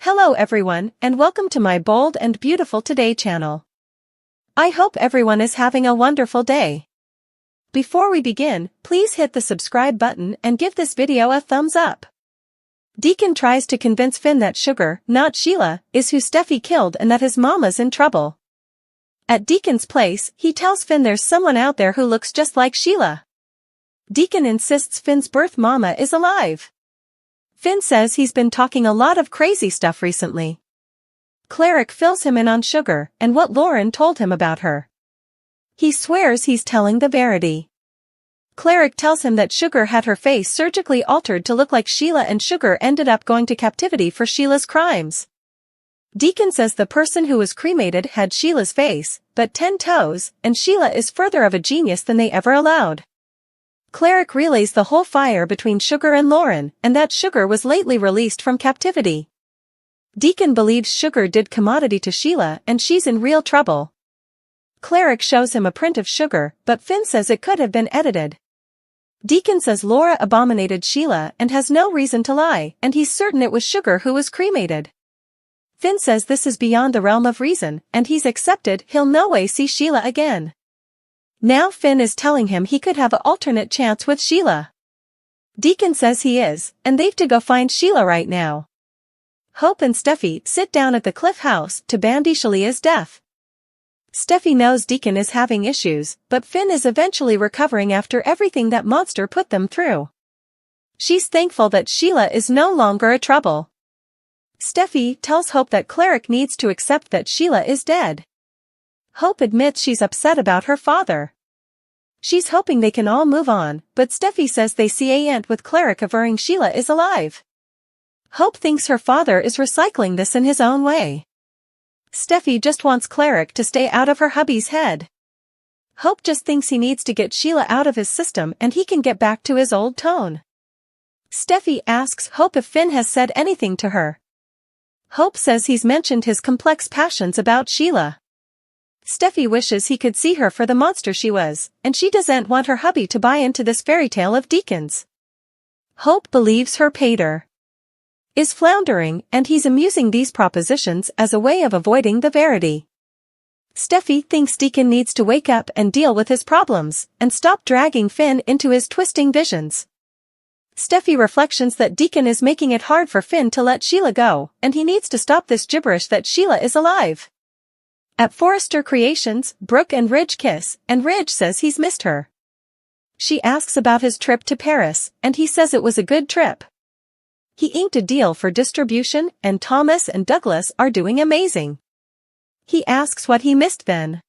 Hello everyone, and welcome to my Bold and Beautiful Today channel. I hope everyone is having a wonderful day. Before we begin, please hit the subscribe button and give this video a thumbs up. Deacon tries to convince Finn that Sugar, not Sheila, is who Steffy killed and that his mama's in trouble. At Deacon's place, he tells Finn there's someone out there who looks just like Sheila. Deacon insists Finn's birth mama is alive. Finn says he's been talking a lot of crazy stuff recently. Cleric fills him in on Sugar and what Lauren told him about her. He swears he's telling the verity. Cleric tells him that Sugar had her face surgically altered to look like Sheila and Sugar ended up going to captivity for Sheila's crimes. Deacon says the person who was cremated had Sheila's face, but 10 toes, and Sheila is further of a genius than they ever allowed. Cleric relays the whole fire between Sugar and Lauren, and that Sugar was lately released from captivity. Deacon believes Sugar did commodity to Sheila and she's in real trouble. Cleric shows him a print of Sugar, but Finn says it could have been edited. Deacon says Laura abominated Sheila and has no reason to lie, and he's certain it was Sugar who was cremated. Finn says this is beyond the realm of reason, and he's accepted he'll no way see Sheila again. Now Finn is telling him he could have an alternate chance with Sheila. Deacon says he is, and they've to go find Sheila right now. Hope and Steffy sit down at the Cliff House to bandy Sheila's death. Steffy knows Deacon is having issues, but Finn is eventually recovering after everything that monster put them through. She's thankful that Sheila is no longer a trouble. Steffy tells Hope that Cleric needs to accept that Sheila is dead. Hope admits she's upset about her father. She's hoping they can all move on, but Steffy says they see a aunt with Cleric averring Sheila is alive. Hope thinks her father is recycling this in his own way. Steffy just wants Cleric to stay out of her hubby's head. Hope just thinks he needs to get Sheila out of his system and he can get back to his old tone. Steffy asks Hope if Finn has said anything to her. Hope says he's mentioned his complex passions about Sheila. Steffy wishes he could see her for the monster she was, and she doesn't want her hubby to buy into this fairy tale of Deacon's. Hope believes her pater is floundering, and he's amusing these propositions as a way of avoiding the verity. Steffy thinks Deacon needs to wake up and deal with his problems, and stop dragging Finn into his twisting visions. Steffy reflections that Deacon is making it hard for Finn to let Sheila go, and he needs to stop this gibberish that Sheila is alive. At Forrester Creations, Brooke and Ridge kiss, and Ridge says he's missed her. She asks about his trip to Paris, and he says it was a good trip. He inked a deal for distribution, and Thomas and Douglas are doing amazing. He asks what he missed then.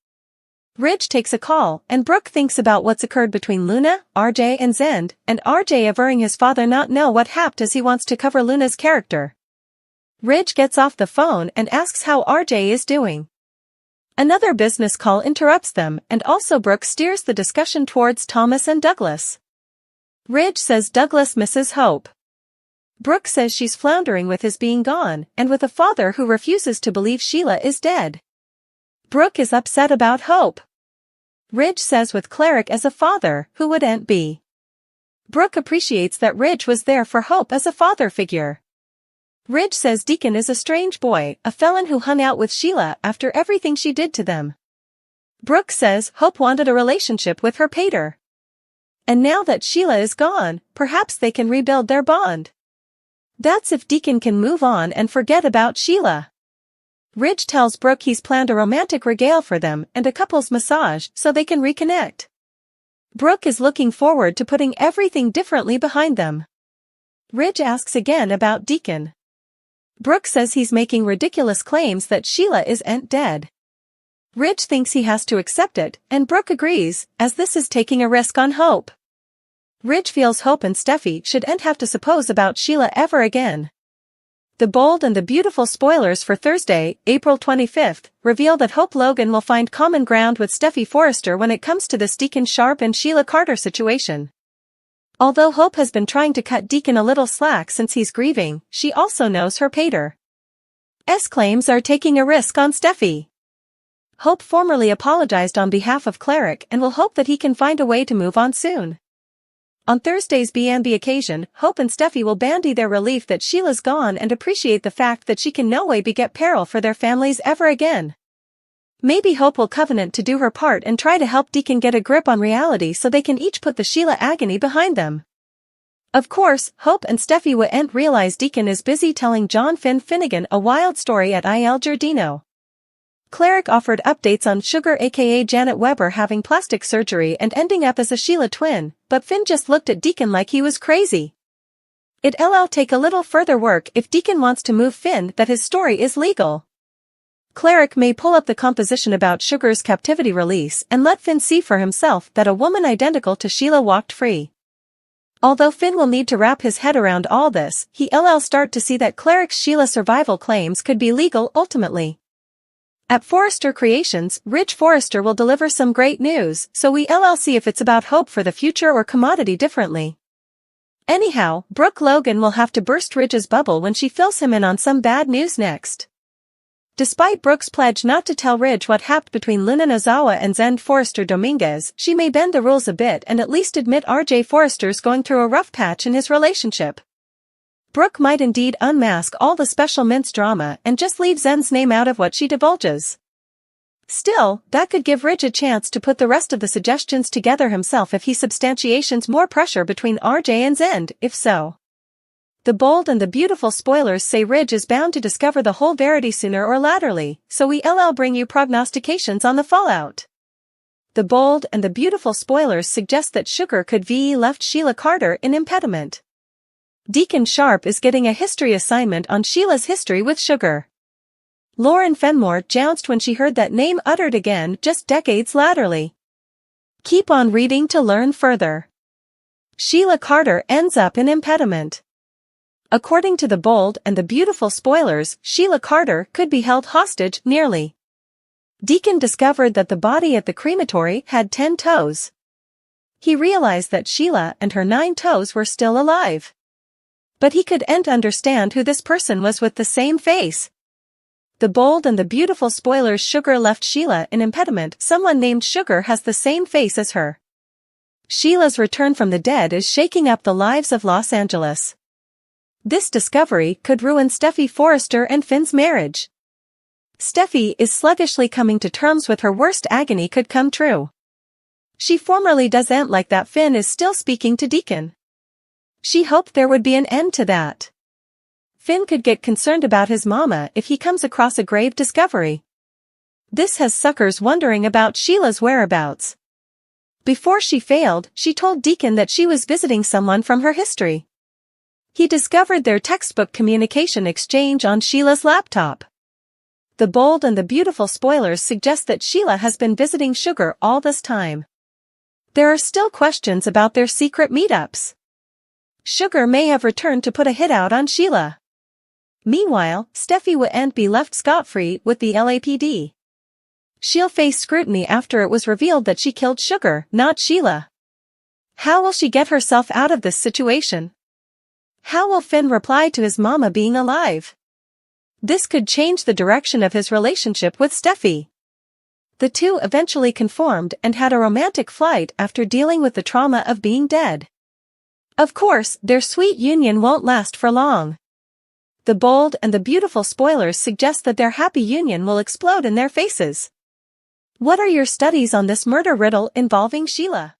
Ridge takes a call, and Brooke thinks about what's occurred between Luna, RJ and Zend, and RJ averring his father not know what happened as he wants to cover Luna's character. Ridge gets off the phone and asks how RJ is doing. Another business call interrupts them, and also Brooke steers the discussion towards Thomas and Douglas. Ridge says Douglas misses Hope. Brooke says she's floundering with his being gone, and with a father who refuses to believe Sheila is dead. Brooke is upset about Hope. Ridge says with Cleric as a father, who wouldn't be? Brooke appreciates that Ridge was there for Hope as a father figure. Ridge says Deacon is a strange boy, a felon who hung out with Sheila after everything she did to them. Brooke says Hope wanted a relationship with her pater. And now that Sheila is gone, perhaps they can rebuild their bond. That's if Deacon can move on and forget about Sheila. Ridge tells Brooke he's planned a romantic regale for them and a couple's massage so they can reconnect. Brooke is looking forward to putting everything differently behind them. Ridge asks again about Deacon. Brooke says he's making ridiculous claims that Sheila isn't dead. Ridge thinks he has to accept it, and Brooke agrees, as this is taking a risk on Hope. Ridge feels Hope and Steffy shouldn't have to suppose about Sheila ever again. The Bold and the Beautiful spoilers for Thursday, April 25th, reveal that Hope Logan will find common ground with Steffy Forrester when it comes to the Deacon Sharp and Sheila Carter situation. Although Hope has been trying to cut Deacon a little slack since he's grieving, she also knows her pater's claims are taking a risk on Steffy. Hope formally apologized on behalf of Cleric and will hope that he can find a way to move on soon. On Thursday's B&B occasion, Hope and Steffy will bandy their relief that Sheila's gone and appreciate the fact that she can no way beget peril for their families ever again. Maybe Hope will covenant to do her part and try to help Deacon get a grip on reality so they can each put the Sheila agony behind them. Of course, Hope and Steffy won't realize Deacon is busy telling John Finnegan a wild story at Il Giardino. Cleric offered updates on Sugar aka Janet Weber having plastic surgery and ending up as a Sheila twin, but Finn just looked at Deacon like he was crazy. It'll take a little further work if Deacon wants to move Finn that his story is legal. Cleric may pull up the composition about Sugar's captivity release and let Finn see for himself that a woman identical to Sheila walked free. Although Finn will need to wrap his head around all this, he'll start to see that Cleric's Sheila survival claims could be legal ultimately. At Forrester Creations, Ridge Forrester will deliver some great news, so we'll see if it's about hope for the future or commodity differently. Anyhow, Brooke Logan will have to burst Ridge's bubble when she fills him in on some bad news next. Despite Brooke's pledge not to tell Ridge what happened between Luna Nozawa and Zend Forrester Dominguez, she may bend the rules a bit and at least admit RJ Forrester's going through a rough patch in his relationship. Brooke might indeed unmask all the special mince drama and just leave Zend's name out of what she divulges. Still, that could give Ridge a chance to put the rest of the suggestions together himself if he substantiations more pressure between RJ and Zend, if so. The bold and the beautiful spoilers say Ridge is bound to discover the whole verity sooner or laterally, so we'll bring you prognostications on the fallout. The bold and the beautiful spoilers suggest that Sugar could ve left Sheila Carter in impediment. Deacon Sharp is getting a history assignment on Sheila's history with Sugar. Lauren Fenmore jounced when she heard that name uttered again just decades laterally. Keep on reading to learn further. Sheila Carter ends up in impediment. According to the bold and the beautiful spoilers, Sheila Carter could be held hostage nearly. Deacon discovered that the body at the crematory had 10 toes. He realized that Sheila and her 9 toes were still alive. But he couldn't understand who this person was with the same face. The bold and the beautiful spoilers Sugar left Sheila in impediment. Someone named Sugar has the same face as her. Sheila's return from the dead is shaking up the lives of Los Angeles. This discovery could ruin Steffy Forrester and Finn's marriage. Steffy is sluggishly coming to terms with her worst agony could come true. She formerly doesn't like that Finn is still speaking to Deacon. She hoped there would be an end to that. Finn could get concerned about his mama if he comes across a grave discovery. This has suckers wondering about Sheila's whereabouts. Before she failed, she told Deacon that she was visiting someone from her history. He discovered their textbook communication exchange on Sheila's laptop. The bold and the beautiful spoilers suggest that Sheila has been visiting Sugar all this time. There are still questions about their secret meetups. Sugar may have returned to put a hit out on Sheila. Meanwhile, Steffy won't be left scot-free with the LAPD. She'll face scrutiny after it was revealed that she killed Sugar, not Sheila. How will she get herself out of this situation? How will Finn reply to his mama being alive? This could change the direction of his relationship with Steffy. The two eventually conformed and had a romantic flight after dealing with the trauma of being dead. Of course, their sweet union won't last for long. The bold and the beautiful spoilers suggest that their happy union will explode in their faces. What are your studies on this murder riddle involving Sheila?